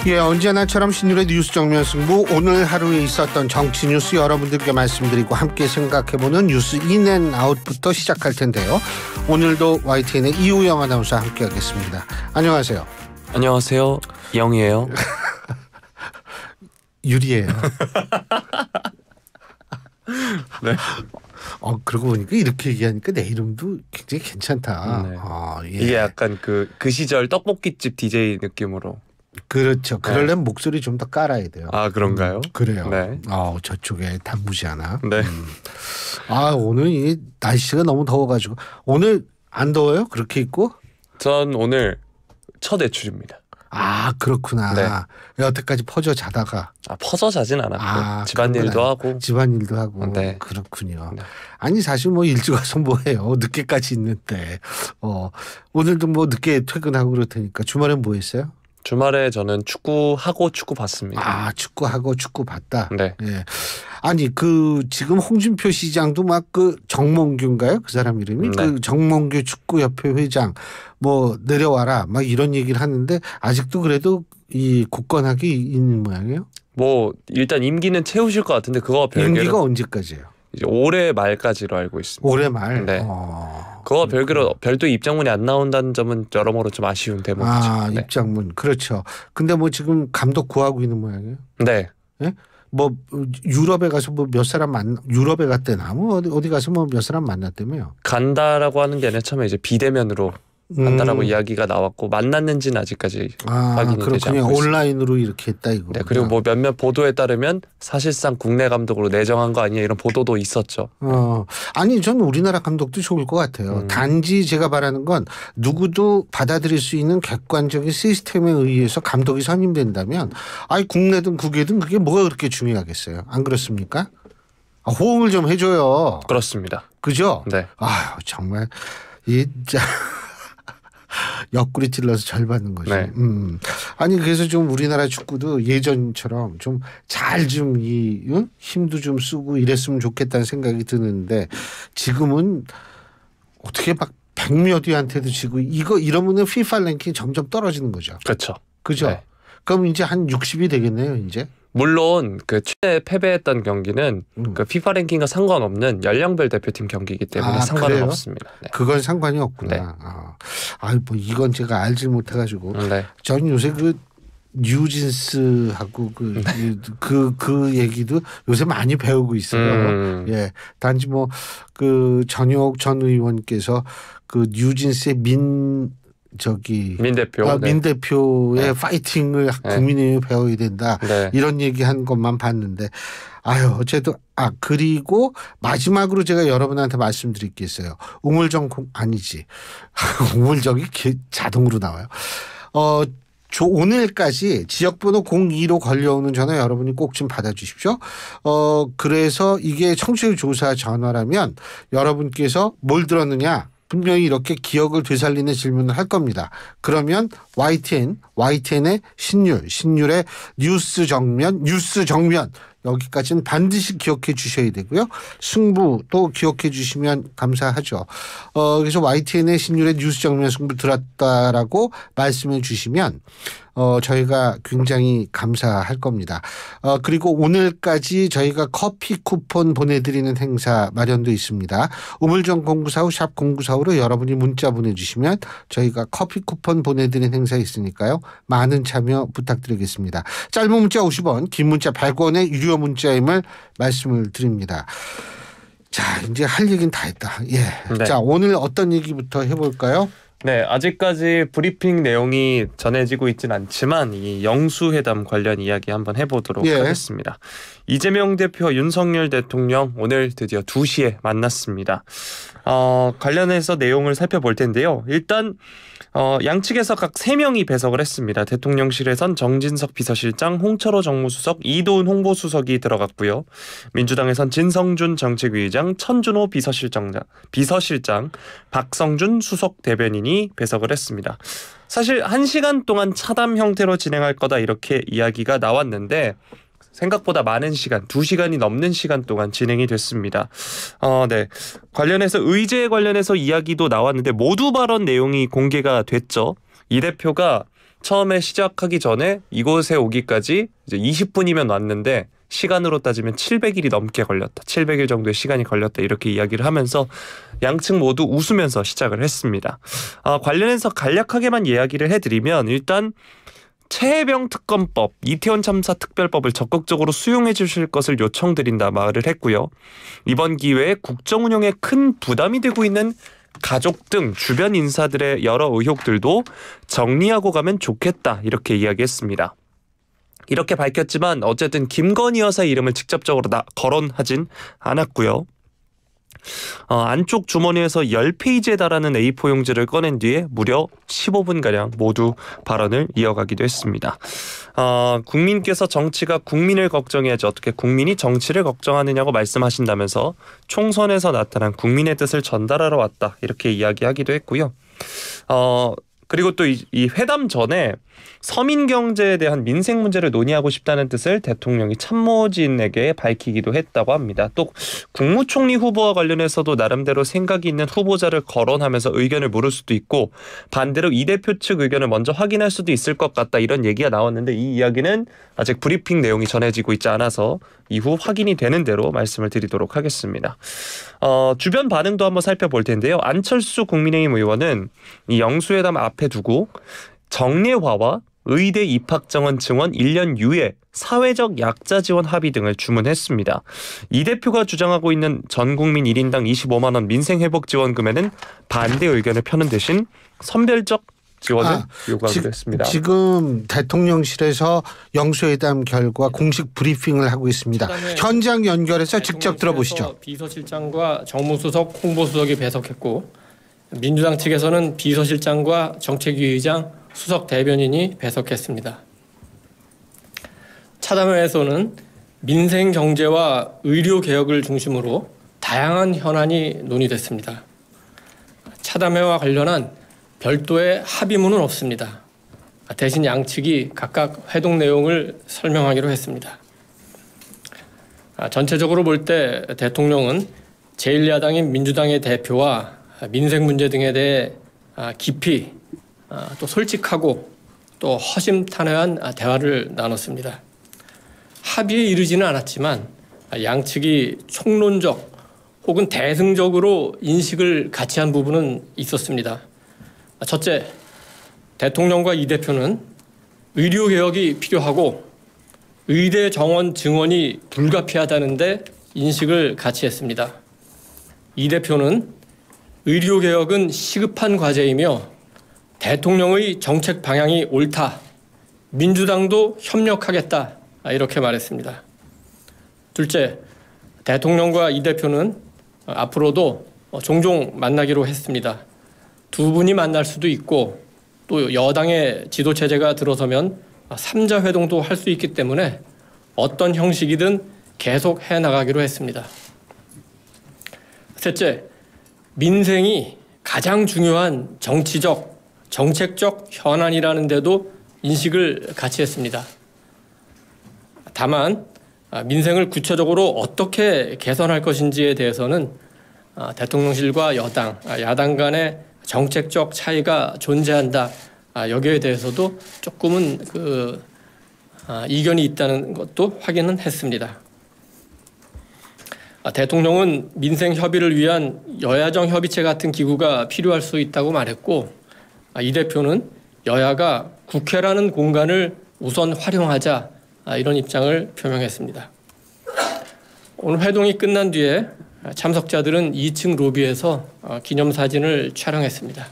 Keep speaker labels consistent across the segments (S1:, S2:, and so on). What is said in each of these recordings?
S1: 예, 언제나처럼 신율의 뉴스 정면 승부, 오늘 하루에 있었던 정치 뉴스 여러분들께 말씀드리고 함께 생각해보는 뉴스 인앤아웃부터 시작할 텐데요. 오늘도 YTN의 이우영 아나운서 함께하겠습니다. 안녕하세요.
S2: 안녕하세요. 영이에요.
S1: 유리예요.
S2: 네.
S1: 그러고 보니까 이렇게 얘기하니까 내 이름도 굉장히 괜찮다.
S2: 네.
S1: 예.
S2: 이게 약간 그 시절 떡볶이집 DJ 느낌으로.
S1: 그렇죠. 그러려면 목소리 좀 더 깔아야 돼요.
S2: 아, 그런가요?
S1: 그래요.
S2: 네.
S1: 저쪽에 단무지 하나.
S2: 네.
S1: 오늘 이 날씨가 너무 더워가지고. 오늘 안 더워요? 그렇게 입고?
S2: 전 오늘 첫 외출입니다.
S1: 그렇구나.
S2: 네.
S1: 여태까지 퍼져 자다가.
S2: 퍼져 자진 않았고 집안일도 하고.
S1: 집안일도 하고.
S2: 네.
S1: 그렇군요.
S2: 네.
S1: 아니 사실 뭐 일찍 와서 뭐해요. 늦게까지 있는데. 오늘도 뭐 늦게 퇴근하고 그럴 테니까. 주말엔 뭐 했어요?
S2: 주말에 저는 축구하고 축구 봤습니다.
S1: 축구하고 축구 봤다.
S2: 네.
S1: 예. 아니 지금 홍준표 시장도 막 정몽규인가요? 그 사람 이름이
S2: 네.
S1: 그 정몽규 축구협회 회장 뭐 내려와라 막 이런 얘기를 하는데 아직도 그래도 이 굳건하게 있는 모양이에요?
S2: 뭐 일단 임기는 채우실 것 같은데 그거와 별개로
S1: 임기가 언제까지예요?
S2: 이제 올해 말까지로 알고 있습니다.
S1: 올해 말.
S2: 네. 그거와 별개로 별도 입장문이 안 나온다는 점은 여러모로 좀 아쉬운 대목이죠. 네.
S1: 입장문. 그렇죠. 근데 뭐 지금 감독 구하고 있는 모양이에요?
S2: 네.
S1: 예? 뭐 유럽에 가서 뭐 몇 사람 유럽에 갔대나 뭐 어디 가서 뭐 몇 사람 만났다며요?
S2: 간다라고 하는 게 아니라 처음에 이제 비대면으로 간다라고 이야기가 나왔고 만났는지는 아직까지 확인이 되지 않고 있습니다.
S1: 온라인으로 이렇게 했다 이거.
S2: 네, 그리고 뭐 몇몇 보도에 따르면 사실상 국내 감독으로 내정한 거 아니냐 이런 보도도 있었죠.
S1: 아니 저는 우리나라 감독도 좋을 것 같아요. 단지 제가 바라는 건 누구도 받아들일 수 있는 객관적인 시스템에 의해서 감독이 선임된다면 국내든 국외든 그게 뭐가 그렇게 중요하겠어요. 안 그렇습니까? 호응을 좀 해줘요.
S2: 그렇습니다.
S1: 그죠?
S2: 네.
S1: 정말 진짜 옆구리 찔러서 절 받는 거죠.
S2: 네.
S1: 아니 그래서 좀 우리나라 축구도 예전처럼 좀 잘 좀 힘도 좀 쓰고 이랬으면 좋겠다는 생각이 드는데 지금은 어떻게 막 100몇 위한테도 지고 이러면은 FIFA 랭킹 점점 떨어지는 거죠.
S2: 그렇죠.
S1: 그죠?
S2: 네.
S1: 그럼 이제 한 60이 되겠네요, 이제.
S2: 물론 그 최대 패배했던 경기는 그 피파 랭킹과 상관없는 연령별 대표팀 경기이기 때문에 상관은
S1: 그래요?
S2: 없습니다. 네.
S1: 그건 상관이 없구나.
S2: 네.
S1: 뭐 이건 제가 알지 못해가지고.
S2: 네.
S1: 전 요새 뉴진스하고 그 얘기도 요새 많이 배우고 있어요. 예. 단지 뭐 전혁 전 의원께서 뉴진스의 민
S2: 대표.
S1: 민 대표의 파이팅을 국민이 배워야 된다.
S2: 네.
S1: 이런 얘기한 것만 봤는데 어쨌든 그리고 마지막으로 제가 여러분한테 말씀드릴 게 있어요. 우물정 아니지. 우물정이 자동으로 나와요. 오늘까지 지역번호 02로 걸려오는 전화 여러분이 꼭 좀 받아주십시오. 그래서 이게 청취율 조사 전화라면 여러분께서 뭘 들었느냐 분명히 이렇게 기억을 되살리는 질문을 할 겁니다. 그러면 YTN의 신율의 뉴스 정면 여기까지는 반드시 기억해 주셔야 되고요. 승부도 기억해 주시면 감사하죠. 그래서 YTN의 신율의 뉴스 정면 승부 들었다라고 말씀해 주시면 저희가 굉장히 감사할 겁니다. 그리고 오늘까지 저희가 커피 쿠폰 보내드리는 행사 마련되어 있습니다. 우물정 0945 샵 0945로 여러분이 문자 보내주시면 저희가 커피 쿠폰 보내드리는 행사 있으니까요. 많은 참여 부탁드리겠습니다. 짧은 문자 50원, 긴 문자 100원의 유료 문자임을 말씀을 드립니다. 자, 이제 할 얘기는 다 했다. 예.
S2: 네.
S1: 자, 오늘 어떤 얘기부터 해볼까요?
S2: 네, 아직까지 브리핑 내용이 전해지고 있진 않지만 이 영수회담 관련 이야기 한번 해보도록 하겠습니다. 이재명 대표와 윤석열 대통령 오늘 드디어 2시에 만났습니다. 관련해서 내용을 살펴볼 텐데요. 일단 양측에서 각 3명이 배석을 했습니다. 대통령실에선 정진석 비서실장, 홍철호 정무수석, 이도훈 홍보수석이 들어갔고요. 민주당에선 진성준 정책위의장, 천준호 비서실장, 박성준 수석 대변인이 배석을 했습니다. 사실 1시간 동안 차담 형태로 진행할 거다 이렇게 이야기가 나왔는데 생각보다 많은 시간, 2시간이 넘는 시간 동안 진행이 됐습니다. 네. 관련해서 의제에 관련해서 이야기도 나왔는데 모두 발언 내용이 공개가 됐죠. 이 대표가 처음에 시작하기 전에 이곳에 오기까지 이제 20분이면 왔는데 시간으로 따지면 700일이 넘게 걸렸다. 700일 정도의 시간이 걸렸다. 이렇게 이야기를 하면서 양측 모두 웃으면서 시작을 했습니다. 관련해서 간략하게만 이야기를 해드리면 일단 최혜병 특검법, 이태원 참사 특별법을 적극적으로 수용해 주실 것을 요청드린다 말을 했고요. 이번 기회에 국정 운영에 큰 부담이 되고 있는 가족 등 주변 인사들의 여러 의혹들도 정리하고 가면 좋겠다 이렇게 이야기했습니다. 이렇게 밝혔지만 어쨌든 김건희 여사 이름을 직접적으로 거론하진 않았고요. 안쪽 주머니에서 10페이지에 달하는 A4 용지를 꺼낸 뒤에 무려 15분가량 모두 발언을 이어가기도 했습니다. 국민께서 정치가 국민을 걱정해야지 어떻게 국민이 정치를 걱정하느냐고 말씀하신다면서 총선에서 나타난 국민의 뜻을 전달하러 왔다 이렇게 이야기하기도 했고요. 그리고 또 이 회담 전에 서민 경제에 대한 민생 문제를 논의하고 싶다는 뜻을 대통령이 참모진에게 밝히기도 했다고 합니다. 또 국무총리 후보와 관련해서도 나름대로 생각이 있는 후보자를 거론하면서 의견을 물을 수도 있고 반대로 이 대표 측 의견을 먼저 확인할 수도 있을 것 같다 이런 얘기가 나왔는데 이 이야기는 아직 브리핑 내용이 전해지고 있지 않아서 이후 확인이 되는 대로 말씀을 드리도록 하겠습니다. 주변 반응도 한번 살펴볼 텐데요. 안철수 국민의힘 의원은 이 영수회담 앞에 두고 정례화와 의대 입학 정원 증원 1년 유예, 사회적 약자 지원 합의 등을 주문했습니다. 이 대표가 주장하고 있는 전 국민 1인당 25만 원 민생회복 지원금에는 반대 의견을 펴는 대신 선별적 지원을 요구하기로 했습니다.
S1: 지금 대통령실에서 영수회담 결과 공식 브리핑을 하고 있습니다. 현장 연결해서 직접 들어보시죠.
S3: 비서실장과 정무수석, 홍보수석이 배석했고 민주당 측에서는 비서실장과 정책위 의장, 수석 대변인이 배석했습니다. 차담회에서는 민생 경제와 의료 개혁을 중심으로 다양한 현안이 논의됐습니다. 차담회와 관련한 별도의 합의문은 없습니다. 대신 양측이 각각 회동 내용을 설명하기로 했습니다. 전체적으로 볼 때 대통령은 제1야당인 민주당의 대표와 민생 문제 등에 대해 깊이 또 솔직하고 또 허심탄회한 대화를 나눴습니다. 합의에 이르지는 않았지만 양측이 총론적 혹은 대승적으로 인식을 같이 한 부분은 있었습니다. 첫째, 대통령과 이 대표는 의료개혁이 필요하고 의대 정원 증원이 불가피하다는데 인식을 같이 했습니다. 이 대표는 의료개혁은 시급한 과제이며 대통령의 정책 방향이 옳다. 민주당도 협력하겠다. 이렇게 말했습니다. 둘째, 대통령과 이 대표는 앞으로도 종종 만나기로 했습니다. 두 분이 만날 수도 있고 또 여당의 지도체제가 들어서면 3자 회동도 할 수 있기 때문에 어떤 형식이든 계속 해나가기로 했습니다. 셋째, 민생이 가장 중요한 정치적, 정책적 현안이라는 데도 인식을 같이 했습니다. 다만 민생을 구체적으로 어떻게 개선할 것인지에 대해서는 대통령실과 여당, 야당 간의 정책적 차이가 존재한다. 여기에 대해서도 조금은 이견이 있다는 것도 확인은 했습니다. 대통령은 민생 협의를 위한 여야정 협의체 같은 기구가 필요할 수 있다고 말했고 이 대표는 여야가 국회라는 공간을 우선 활용하자 이런 입장을 표명했습니다. 오늘 회동이 끝난 뒤에 참석자들은 2층 로비에서 기념사진을 촬영했습니다.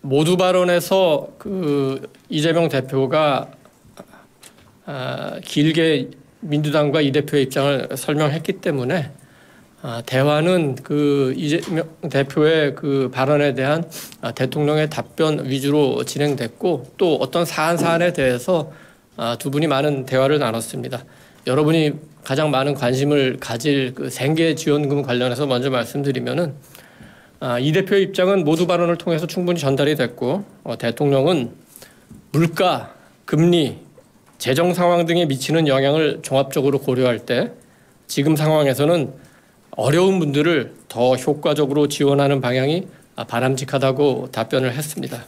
S3: 모두 발언에서 이재명 대표가 길게 민주당과 이 대표의 입장을 설명했기 때문에 대화는 이재명 대표의 발언에 대한 대통령의 답변 위주로 진행됐고 또 어떤 사안에 대해서 두 분이 많은 대화를 나눴습니다. 여러분이 가장 많은 관심을 가질 생계 지원금 관련해서 먼저 말씀드리면은 이 대표의 입장은 모두 발언을 통해서 충분히 전달이 됐고 대통령은 물가, 금리, 재정 상황 등에 미치는 영향을 종합적으로 고려할 때 지금 상황에서는 어려운 분들을 더 효과적으로 지원하는 방향이 바람직하다고 답변을 했습니다.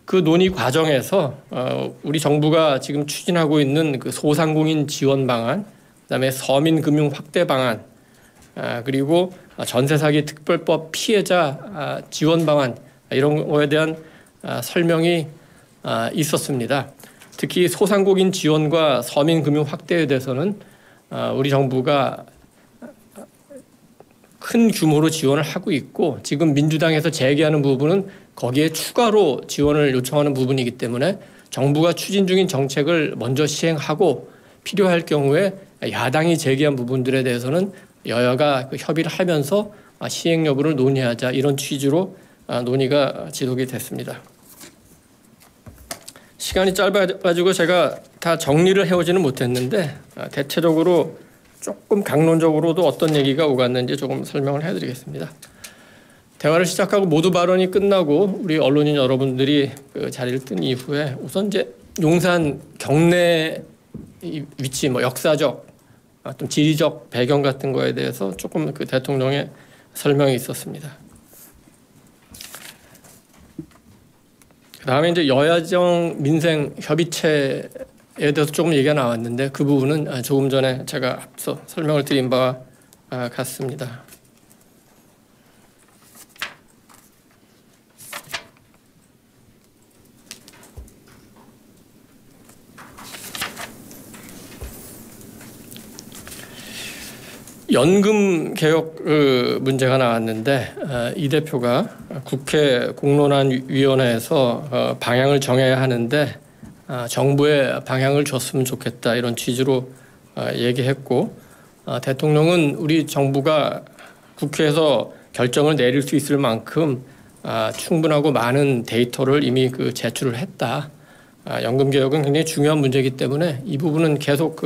S3: 그 논의 과정에서 우리 정부가 지금 추진하고 있는 그 소상공인 지원 방안, 그다음에 서민 금융 확대 방안, 그리고 전세 사기 특별법 피해자 지원 방안 이런 거에 대한 설명이 있었습니다. 특히 소상공인 지원과 서민 금융 확대에 대해서는 우리 정부가 큰 규모로 지원을 하고 있고 지금 민주당에서 제기하는 부분은 거기에 추가로 지원을 요청하는 부분이기 때문에 정부가 추진 중인 정책을 먼저 시행하고 필요할 경우에 야당이 제기한 부분들에 대해서는 여야가 협의를 하면서 시행 여부를 논의하자 이런 취지로 논의가 지속이 됐습니다. 시간이 짧아가지고 제가 다 정리를 해오지는 못했는데 대체적으로 조금 강론적으로도 어떤 얘기가 오갔는지 조금 설명을 해드리겠습니다. 대화를 시작하고 모두 발언이 끝나고 우리 언론인 여러분들이 그 자리를 뜬 이후에 우선 이제 용산 경내 위치, 역사적, 또 지리적 배경 같은 거에 대해서 조금 그 대통령의 설명이 있었습니다. 그다음에 이제 여야정 민생 협의체에 대해서 조금 얘기가 나왔는데 그 부분은 조금 전에 제가 앞서 설명을 드린 바와 같습니다. 연금 개혁 문제가 나왔는데 이 대표가 국회 공론화위원회에서 방향을 정해야 하는데 정부의 방향을 줬으면 좋겠다 이런 취지로 얘기했고 대통령은 우리 정부가 국회에서 결정을 내릴 수 있을 만큼 충분하고 많은 데이터를 이미 제출을 했다. 연금 개혁은 굉장히 중요한 문제이기 때문에 이 부분은 계속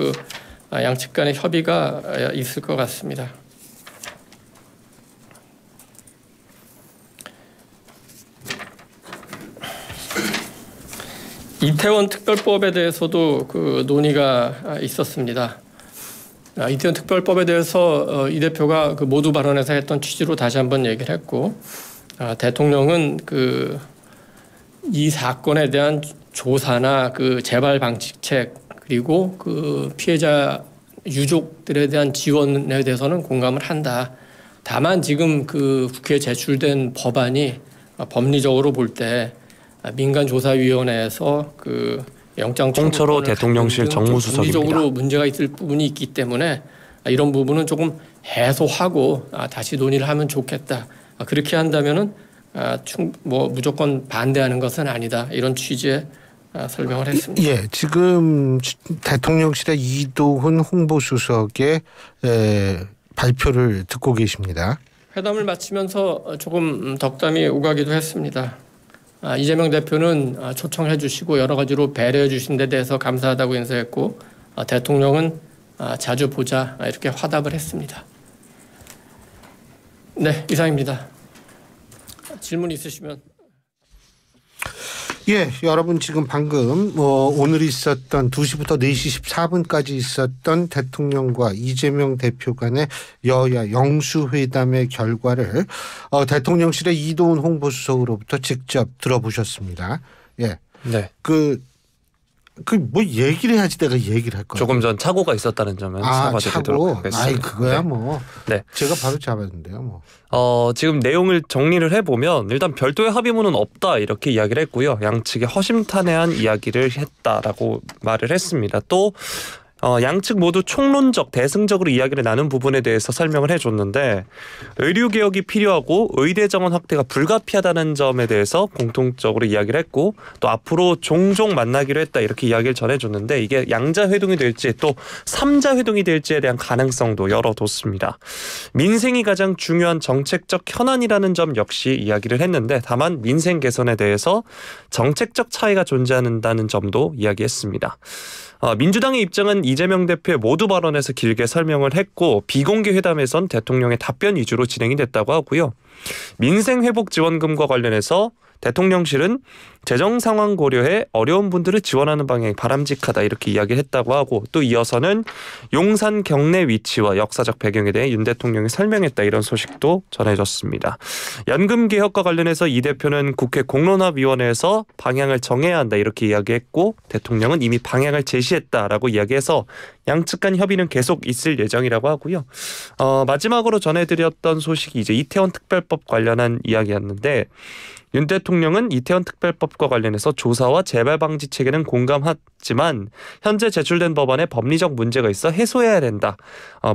S3: 양측 간의 협의가 있을 것 같습니다. 이태원 특별법에 대해서도 논의가 있었습니다. 이태원 특별법에 대해서 이 대표가 모두 발언에서 했던 취지로 다시 한번 얘기를 했고 대통령은 이 사건에 대한 조사나 재발 방지책 그리고 피해자 유족들에 대한 지원에 대해서는 공감을 한다. 다만 지금 국회에 제출된 법안이 법리적으로 볼 때 민간조사위원회에서 영장
S2: 홍철호 대통령실 정무수석입니다.
S3: 법리적으로 문제가 있을 부분이 있기 때문에 이런 부분은 조금 해소하고 다시 논의를 하면 좋겠다. 그렇게 한다면은 무조건 반대하는 것은 아니다. 이런 취지의 설명을 했습니다.
S1: 예, 지금 대통령실의 이도훈 홍보수석의 발표를 듣고 계십니다.
S3: 회담을 마치면서 조금 덕담이 오가기도 했습니다. 이재명 대표는 초청해 주시고 여러 가지로 배려해 주신 데 대해서 감사하다고 인사했고 대통령은 자주 보자 이렇게 화답을 했습니다. 네, 이상입니다. 질문 있으시면.
S1: 예, 여러분 지금 방금 오늘 있었던 2시부터 4시 14분까지 있었던 대통령과 이재명 대표 간의 여야 영수회담의 결과를 대통령실의 이도훈 홍보수석으로부터 직접 들어보셨습니다. 예,
S2: 네.
S1: 뭐 얘기를 해야지 내가 얘기를 할 거야.
S2: 조금 전 착오가 있었다는 점은 사과드리도록 하겠습니다.
S1: 아이 그거야
S2: 네.
S1: 뭐.
S2: 네.
S1: 제가 바로 잡았는데요, 뭐.
S2: 지금 내용을 정리를 해보면 일단 별도의 합의문은 없다 이렇게 이야기를 했고요. 양측의 허심탄회한 이야기를 했다라고 말을 했습니다. 또 양측 모두 총론적 대승적으로 이야기를 나눈 부분에 대해서 설명을 해줬는데 의료개혁이 필요하고 의대 정원 확대가 불가피하다는 점에 대해서 공통적으로 이야기를 했고 또 앞으로 종종 만나기로 했다 이렇게 이야기를 전해줬는데 이게 양자회동이 될지 또 삼자회동이 될지에 대한 가능성도 열어뒀습니다. 민생이 가장 중요한 정책적 현안이라는 점 역시 이야기를 했는데 다만 민생 개선에 대해서 정책적 차이가 존재한다는 점도 이야기했습니다. 민주당의 입장은 이재명 대표의 모두 발언에서 길게 설명을 했고 비공개 회담에선 대통령의 답변 위주로 진행이 됐다고 하고요. 민생회복지원금과 관련해서 대통령실은 재정 상황 고려해 어려운 분들을 지원하는 방향이 바람직하다 이렇게 이야기를 했다고 하고 또 이어서는 용산 경내 위치와 역사적 배경에 대해 윤 대통령이 설명했다 이런 소식도 전해졌습니다. 연금 개혁과 관련해서 이 대표는 국회 공론화위원회에서 방향을 정해야 한다 이렇게 이야기했고 대통령은 이미 방향을 제시했다라고 이야기해서 양측 간 협의는 계속 있을 예정이라고 하고요. 마지막으로 전해드렸던 소식이 이제 이태원 특별법 관련한 이야기였는데 윤 대통령은 이태원 특별법과 관련해서 조사와 재발 방지 체계는 공감하지만 현재 제출된 법안에 법리적 문제가 있어 해소해야 된다.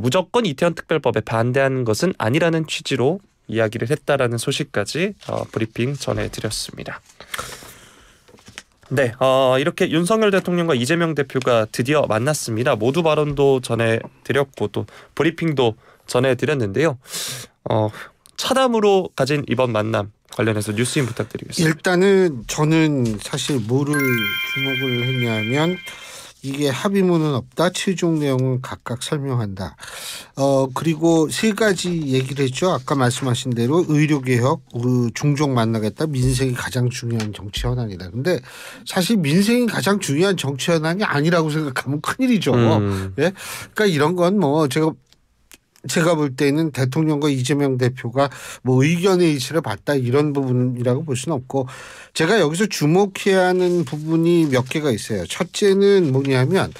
S2: 무조건 이태원 특별법에 반대하는 것은 아니라는 취지로 이야기를 했다라는 소식까지 브리핑 전해드렸습니다. 네, 이렇게 윤석열 대통령과 이재명 대표가 드디어 만났습니다. 모두 발언도 전해드렸고 또 브리핑도 전해드렸는데요. 차담으로 가진 이번 만남 관련해서 뉴스인 부탁드리겠습니다.
S1: 일단은 저는 사실 뭐를 주목을 했냐면 이게 합의문은 없다. 최종 내용은 각각 설명한다. 그리고 세 가지 얘기를 했죠. 아까 말씀하신 대로 의료개혁, 중종 만나겠다. 민생이 가장 중요한 정치 현안이다. 근데 사실 민생이 가장 중요한 정치 현안이 아니라고 생각하면 큰일이죠. 예? 그러니까 이런 건 뭐 제가 볼 때는 대통령과 이재명 대표가 뭐 의견의 일치를 봤다 이런 부분이라고 볼 수는 없고 제가 여기서 주목해야 하는 부분이 몇 개가 있어요. 첫째는 뭐냐면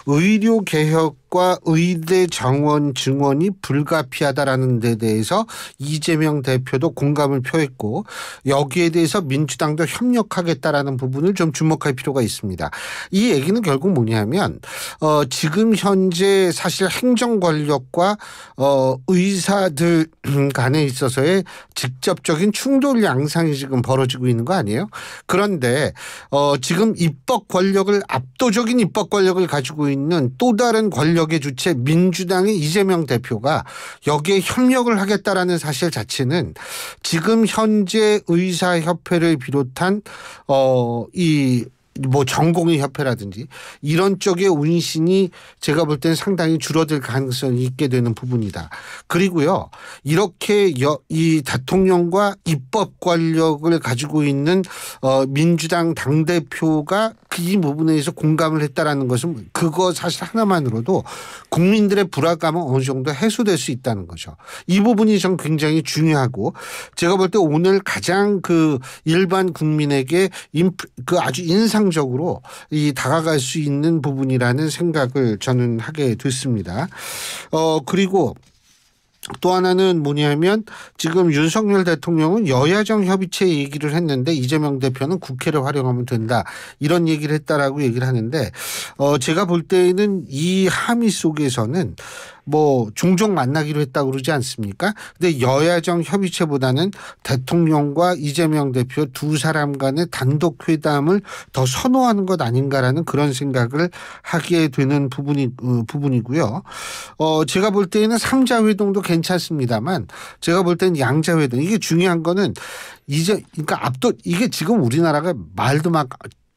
S1: 의료 개혁과 의대 정원 증원이 불가피하다라는 데 대해서 이재명 대표도 공감을 표했고 여기에 대해서 민주당도 협력하겠다라는 부분을 좀 주목할 필요가 있습니다. 이 얘기는 결국 뭐냐면 지금 현재 사실 행정 권력과 의사들 간에 있어서의 직접적인 충돌 양상이 지금 벌어지고 있는 거 아니에요? 그런데 지금 입법 권력을 압도적인 입법 권력을 가지고 있는 또 다른 권력의 주체 민주당의 이재명 대표가 여기에 협력을 하겠다라는 사실 자체는 지금 현재 의사협회를 비롯한 뭐 전공의 협회라든지 이런 쪽의 운신이 제가 볼 때는 상당히 줄어들 가능성이 있게 되는 부분이다. 그리고요 이렇게 이 대통령과 입법 권력을 가지고 있는 민주당 당대표가 이 부분에 대해서 공감을 했다라는 것은 그거 사실 하나만으로도 국민들의 불안감은 어느 정도 해소될 수 있다는 거죠. 이 부분이 전 굉장히 중요하고 제가 볼 때 오늘 가장 그 일반 국민에게 그 아주 인상적으로 다가갈 수 있는 부분이라는 생각을 저는 하게 됐습니다. 그리고 또 하나는 뭐냐면 지금 윤석열 대통령은 여야정 협의체 얘기를 했는데 이재명 대표는 국회를 활용하면 된다 이런 얘기를 했다라고 얘기를 하는데 제가 볼 때는 이 함의 속에서는 뭐 종종 만나기로 했다고 그러지 않습니까? 근데 여야정 협의체보다는 대통령과 이재명 대표 두 사람 간의 단독 회담을 더 선호하는 것 아닌가라는 그런 생각을 하게 되는 부분이고요. 제가 볼 때는 3자 회동도 괜찮습니다만 제가 볼 때는 양자 회동 이게 중요한 거는 그러니까 이게 지금 우리나라가 말도 막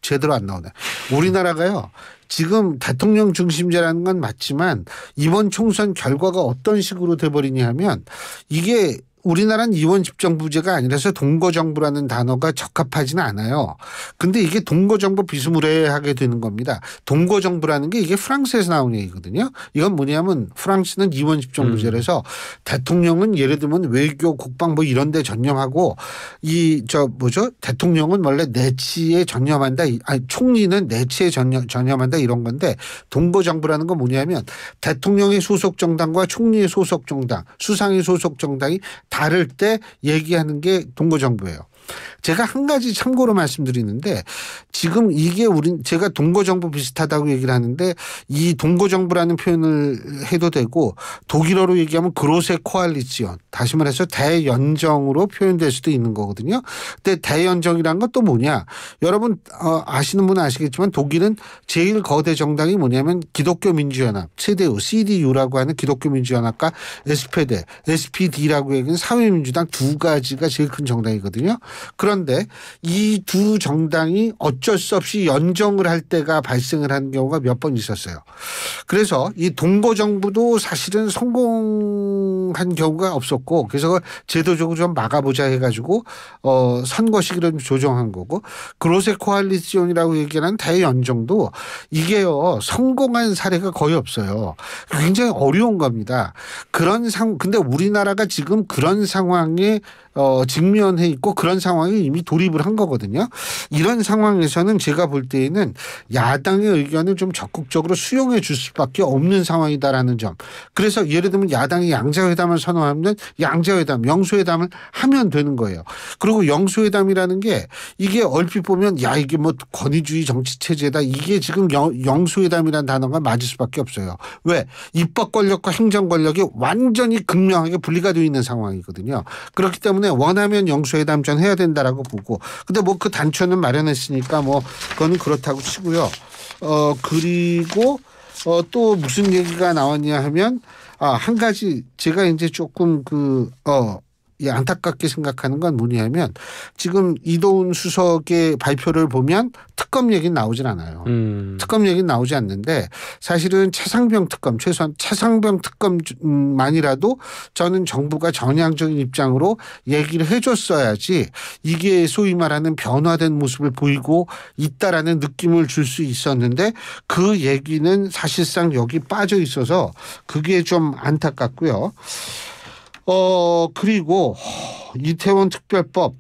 S1: 제대로 안 나오네. 우리나라가요. 지금 대통령 중심제라는 건 맞지만 이번 총선 결과가 어떤 식으로 돼버리냐 하면 이게 우리나라는 이원 집정부제가 아니라서 동거정부라는 단어가 적합하지는 않아요. 근데 이게 동거정부 비스무리하게 되는 겁니다. 동거정부라는 게 이게 프랑스에서 나온 얘기거든요. 이건 뭐냐면 프랑스는 이원 집정부제라서 대통령은 예를 들면 외교, 국방 뭐 이런 데 전념하고 대통령은 원래 내치에 전념한다. 총리는 내치에 전념한다 이런 건데 동거정부라는 건 뭐냐면 대통령의 소속 정당과 총리의 소속 정당, 수상의 소속 정당이 다를 때 얘기하는 게 동거정부예요. 제가 한 가지 참고로 말씀드리는데 지금 이게 제가 동거정부 비슷하다고 얘기를 하는데 이 동거정부라는 표현을 해도 되고 독일어로 얘기하면 그로세 코알리지온 다시 말해서 대연정으로 표현될 수도 있는 거거든요. 근데 대연정이라는 건 또 뭐냐. 여러분 아시는 분은 아시겠지만 독일은 제일 거대 정당이 뭐냐면 기독교민주연합 CDU, CDU라고 하는 기독교민주연합과 SPD라고 얘기하는 사회민주당 두 가지가 제일 큰 정당이거든요. 그런데 이 두 정당이 어쩔 수 없이 연정을 할 때가 발생을 한 경우가 몇 번 있었어요. 그래서 이 동거정부도 사실은 성공한 경우가 없었고 그래서 제도적으로 좀 막아보자 해가지고 선거 시기를 좀 조정한 거고 그로세 코알리시온이라고 얘기하는 대연정도 이게요 성공한 사례가 거의 없어요. 굉장히 어려운 겁니다. 근데 우리나라가 지금 그런 상황에 직면해 있고 그런 상황에 이미 돌입을 한 거거든요. 이런 상황에서는 제가 볼 때에는 야당의 의견을 좀 적극적으로 수용해 줄 수밖에 없는 상황이다라는 점. 그래서 예를 들면 야당이 양자회담을 선언하면 양자회담, 영수회담을 하면 되는 거예요. 그리고 영수회담이라는 게 이게 얼핏 보면 야 이게 뭐 권위주의 정치 체제다. 이게 지금 영수회담이라는 단어가 맞을 수밖에 없어요. 왜? 입법 권력과 행정 권력이 완전히 극명하게 분리가 되어 있는 상황이거든요. 그렇기 때문에 원하면 영수회담 전 해야 된다라고 보고 근데 뭐 그 단초는 마련했으니까 뭐 그거는 그렇다고 치고요. 그리고 또 무슨 얘기가 나왔냐 하면 한 가지 제가 이제 조금 안타깝게 생각하는 건 뭐냐면 지금 이도훈 수석의 발표를 보면 특검 얘기는 나오질 않아요. 특검 얘기는 나오지 않는데 사실은 최상병 특검 최소한 최상병 특검만이라도 저는 정부가 전향적인 입장으로 얘기를 해줬어야지 이게 소위 말하는 변화된 모습을 보이고 있다라는 느낌을 줄 수 있었는데 그 얘기는 사실상 여기 빠져 있어서 그게 좀 안타깝고요. 그리고 이태원 특별법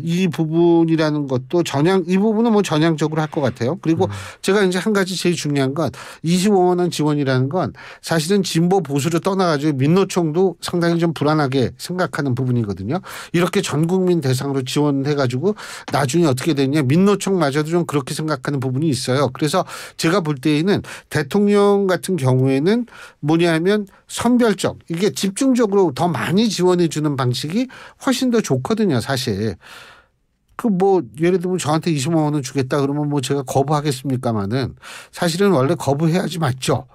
S1: 이 부분이라는 것도 이 부분은 뭐 전향적으로 할 것 같아요. 그리고 제가 이제 한 가지 제일 중요한 건 25만 원 지원이라는 건 사실은 진보 보수를 떠나가지고 민노총도 상당히 좀 불안하게 생각하는 부분이거든요. 이렇게 전 국민 대상으로 지원해가지고 나중에 어떻게 되느냐 민노총마저도 좀 그렇게 생각하는 부분이 있어요. 그래서 제가 볼 때에는 대통령 같은 경우에는 뭐냐면 선별적 이게 집중적으로 더 많이 지원해 주는 방식이 훨씬 더 좋거든요, 사실. 예를 들면 저한테 25만 원을 주겠다 그러면 제가 거부하겠습니까마는 사실은 원래 거부해야지 맞죠.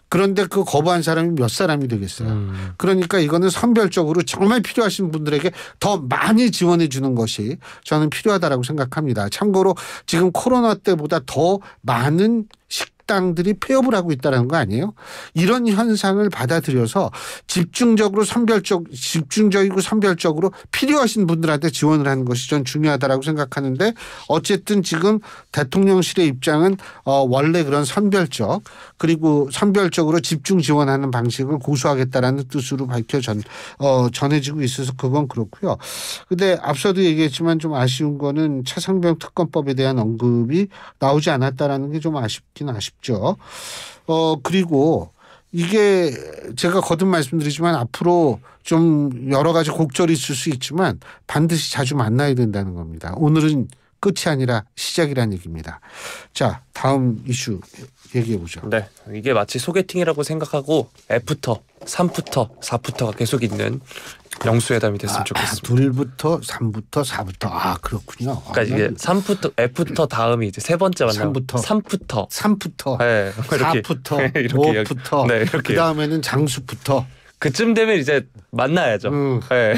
S1: 그런데 그 거부한 사람이 몇 사람이 되겠어요. 그러니까 이거는 선별적으로 정말 필요하신 분들에게 더 많이 지원해 주는 것이 저는 필요하다라고 생각합니다. 참고로 지금 코로나 때보다 더 많은 식당들이 폐업을 하고 있다는 거 아니에요? 이런 현상을 받아들여서 집중적이고 선별적으로 필요하신 분들한테 지원을 하는 것이 전 중요하다라고 생각하는데 어쨌든 지금 대통령실의 입장은 원래 그런 그리고 선별적으로 집중 지원하는 방식을 고수하겠다라는 뜻으로 전해지고 있어서 그건 그렇고요. 근데 앞서도 얘기했지만 좀 아쉬운 거는 차상병 특검법에 대한 언급이 나오지 않았다라는 게 좀 아쉽긴 아쉽죠. 그리고 이게 제가 거듭 말씀드리지만 앞으로 좀 여러 가지 곡절이 있을 수 있지만 반드시 자주 만나야 된다는 겁니다. 오늘은 끝이 아니라 시작이라는 얘기입니다. 자, 다음 이슈 얘기해 보죠.
S2: 네, 이게 마치 소개팅이라고 생각하고 F부터 3부터 4부터가 계속 있는 영수회담이 됐으면 좋겠습니다.
S1: 2부터 3부터 4부터 그렇군요.
S2: 그러니까 이게 3부터 F부터 다음이 이제 세 번째 만남 3부터
S1: 네,
S2: 4부터
S1: 5부터
S2: 네, 이렇게.
S1: 그 다음에는 장수부터
S2: 그쯤 되면 이제 만나야죠. 네.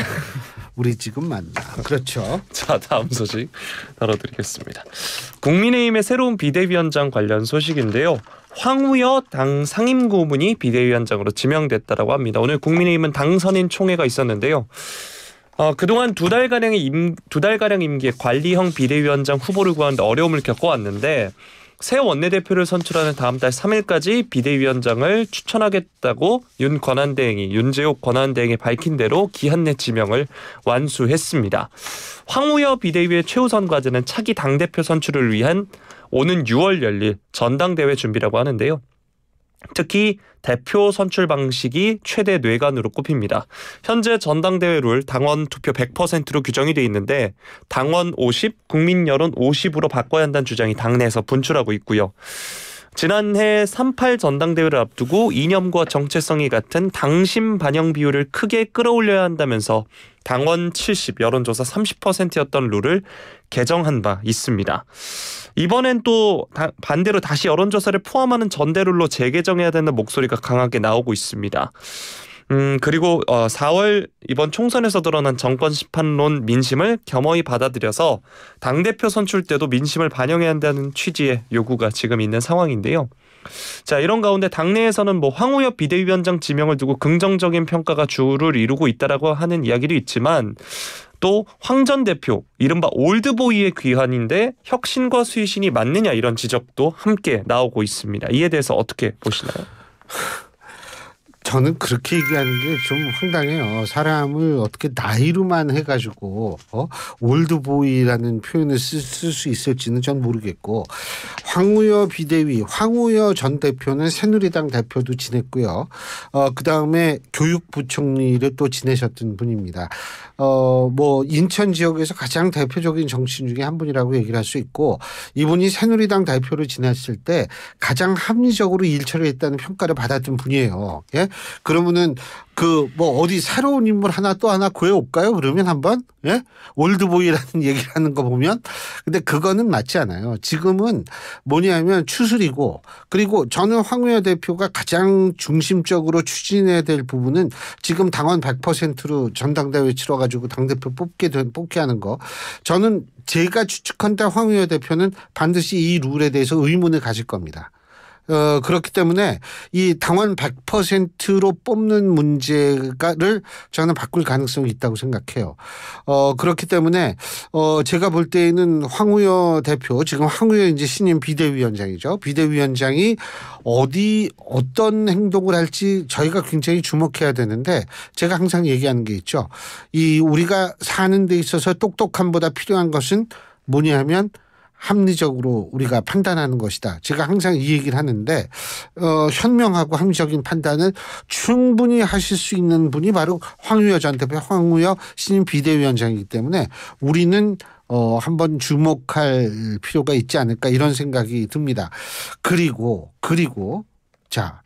S1: 우리 지금 만나. 그렇죠.
S2: 자, 다음 소식 다뤄드리겠습니다. 국민의힘의 새로운 비대위원장 관련 소식인데요. 황우여 당 상임고문이 비대위원장으로 지명됐다라고 합니다. 오늘 국민의힘은 당선인 총회가 있었는데요. 그동안 두 달가량 임기의 관리형 비대위원장 후보를 구하는데 어려움을 겪어왔는데 새 원내대표를 선출하는 다음 달 3일까지 비대위원장을 추천하겠다고 윤재옥 권한대행이 밝힌 대로 기한 내 지명을 완수했습니다. 황우여 비대위의 최우선 과제는 차기 당대표 선출을 위한 오는 6월 열릴 전당대회 준비라고 하는데요. 특히 대표 선출 방식이 최대 뇌관으로 꼽힙니다. 현재 전당대회 룰 당원 투표 100%로 규정이 돼 있는데 당원 50, 국민 여론 50으로 바꿔야 한다는 주장이 당내에서 분출하고 있고요. 지난해 3.8 전당대회를 앞두고 이념과 정체성이 같은 당심 반영 비율을 크게 끌어올려야 한다면서 당원 70, 여론조사 30%였던 룰을 개정한 바 있습니다. 이번엔 또 반대로 다시 여론조사를 포함하는 전대룰로 재개정해야 되는 목소리가 강하게 나오고 있습니다. 그리고 4월 이번 총선에서 드러난 정권 심판론 민심을 겸허히 받아들여서 당대표 선출 때도 민심을 반영해야 한다는 취지의 요구가 지금 있는 상황인데요. 자, 이런 가운데 당내에서는 뭐 황우엽 비대위원장 지명을 두고 긍정적인 평가가 주를 이루고 있다라고 하는 이야기도 있지만 또 황 전 대표 이른바 올드보이의 귀환인데 혁신과 쇄신이 맞느냐 이런 지적도 함께 나오고 있습니다. 이에 대해서 어떻게 보시나요?
S1: 저는 그렇게 얘기하는 게 좀 황당해요. 사람을 어떻게 나이로만 해가지고 올드보이라는 표현을 쓸 수 있을지는 전 모르겠고, 황우여 비대위, 황우여 전 대표는 새누리당 대표도 지냈고요. 그다음에 교육부총리를 또 지내셨던 분입니다. 뭐 인천 지역에서 가장 대표적인 정치인 중에 한 분이라고 얘기를 할 수 있고, 이분이 새누리당 대표를 지냈을 때 가장 합리적으로 일처리를 했다는 평가를 받았던 분이에요. 예? 그러면은 그 뭐 어디 새로운 인물 하나 또 하나 구해올까요? 그러면 한번 예? 올드보이라는 얘기를 하는 거 보면. 근데 그거는 맞지 않아요. 지금은 뭐냐면 추슬이고, 그리고 저는 황우여 대표가 가장 중심적으로 추진해야 될 부분은 지금 당원 100%로 전당대회 치러가지고 당대표 뽑게 하는 거. 저는 제가 추측한데 황우여 대표는 반드시 이 룰에 대해서 의문을 가질 겁니다. 그렇기 때문에 이 당원 100%로 뽑는 문제를 저는 바꿀 가능성이 있다고 생각해요. 그렇기 때문에 제가 볼 때에는 황우여 대표, 지금 황우여 이제 신임 비대위원장이죠. 비대위원장이 어떤 행동을 할지 저희가 굉장히 주목해야 되는데, 제가 항상 얘기하는 게 있죠. 이 우리가 사는 데 있어서 똑똑함보다 필요한 것은 뭐냐 하면 합리적으로 우리가 판단하는 것이다. 제가 항상 이 얘기를 하는데, 현명하고 합리적인 판단을 충분히 하실 수 있는 분이 바로 황우여 전 대표, 황우여 신임 비대위원장이기 때문에 우리는 한번 주목할 필요가 있지 않을까 이런 생각이 듭니다. 그리고 자,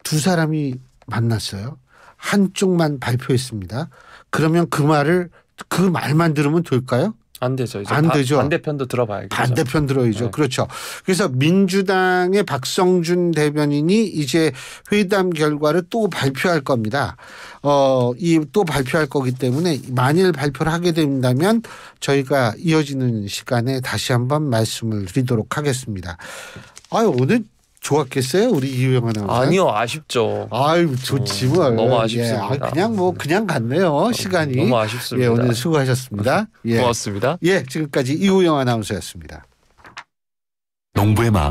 S1: 두 사람이 만났어요. 한쪽만 발표했습니다. 그러면 그 말만 들으면 될까요?
S2: 안 되죠. 이제
S1: 안 되죠.
S2: 반대편도 들어봐야겠죠.
S1: 반대편 들어야죠.
S2: 네.
S1: 그렇죠. 그래서 민주당의 박성준 대변인이 이제 회담 결과를 또 발표할 겁니다. 또 발표할 거기 때문에 만일 발표를 하게 된다면 저희가 이어지는 시간에 다시 한번 말씀을 드리도록 하겠습니다. 오늘 좋았겠어요, 우리 이우영 아나운서?
S2: 아니요, 아쉽죠.
S1: 아유, 좋지 뭘.
S2: 너무 아쉽습니다.
S1: 그냥 갔네요, 시간이.
S2: 너무 아쉽습니다.
S1: 예, 오늘 수고하셨습니다. 예.
S2: 고맙습니다.
S1: 예, 지금까지 이우영 아나운서였습니다.
S4: 농부의 마음.